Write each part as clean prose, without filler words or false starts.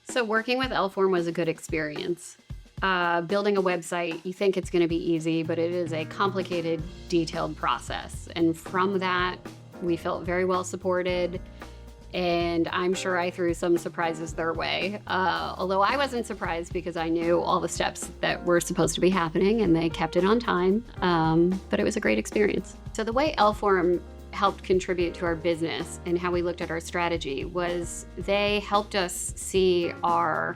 So working with Lform was a good experience. Building a website, you think it's going to be easy, but it is a complicated, detailed process. And from that, we felt very well supported. And I'm sure I threw some surprises their way. Although I wasn't surprised because I knew all the steps that were supposed to be happening and they kept it on time. But it was a great experience. So the way Lform helped contribute to our business and how we looked at our strategy was they helped us see our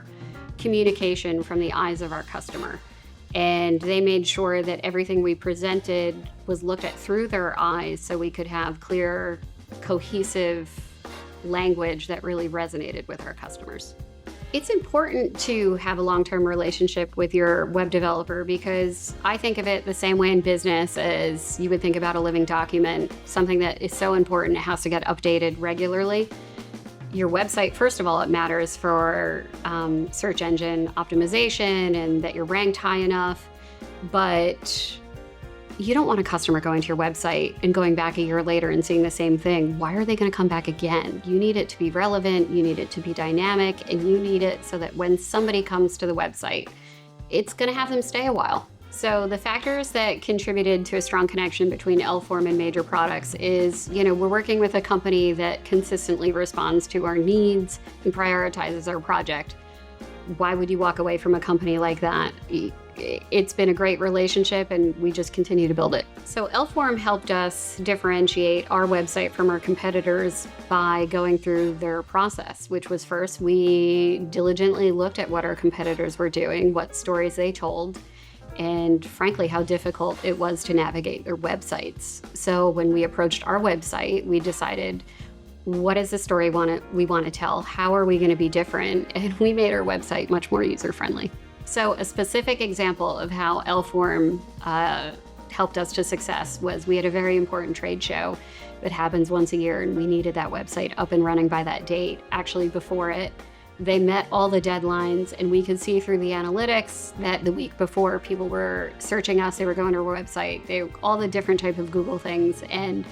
communication from the eyes of our customer. And they made sure that everything we presented was looked at through their eyes so we could have clear, cohesive language that really resonated with our customers. It's important to have a long-term relationship with your web developer because I think of it the same way in business as you would think about a living document, something that is so important, it has to get updated regularly. Your website, first of all, it matters for search engine optimization and that you're ranked high enough, but you don't want a customer going to your website and going back a year later and seeing the same thing. Why are they going to come back again? You need it to be relevant, you need it to be dynamic, and you need it so that when somebody comes to the website, it's going to have them stay a while. So the factors that contributed to a strong connection between Lform and major products is, we're working with a company that consistently responds to our needs and prioritizes our project. Why would you walk away from a company like that? It's been a great relationship and we just continue to build it. So Lform helped us differentiate our website from our competitors by going through their process, which was first, we diligently looked at what our competitors were doing, what stories they told, and frankly, how difficult it was to navigate their websites. So when we approached our website, we decided, what is the story we want to tell? How are we going to be different? And we made our website much more user-friendly. So a specific example of how Lform helped us to success was we had a very important trade show that happens once a year, and we needed that website up and running by that date. Actually, before it, they met all the deadlines, and we could see through the analytics that the week before people were searching us, they were going to our website, all the different type of Google things, and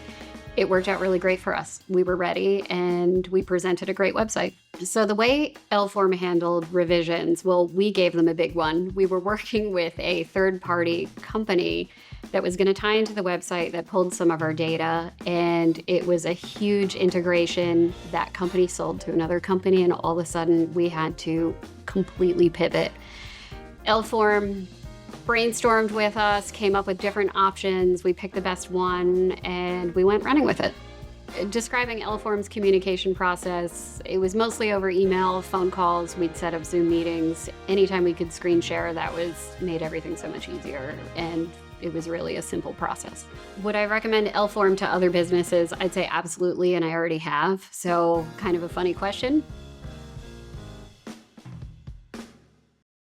it worked out really great for us. We were ready and we presented a great website. So the way Lform handled revisions, well, we gave them a big one. We were working with a third-party company that was going to tie into the website that pulled some of our data, and it was a huge integration. That company sold to another company, and all of a sudden we had to completely pivot. Lform brainstormed with us, came up with different options. We picked the best one and we went running with it. Describing Lform's communication process, it was mostly over email, phone calls. We'd set up Zoom meetings. Anytime we could screen share, that made everything so much easier. And it was really a simple process. Would I recommend Lform to other businesses? I'd say absolutely, and I already have. So kind of a funny question.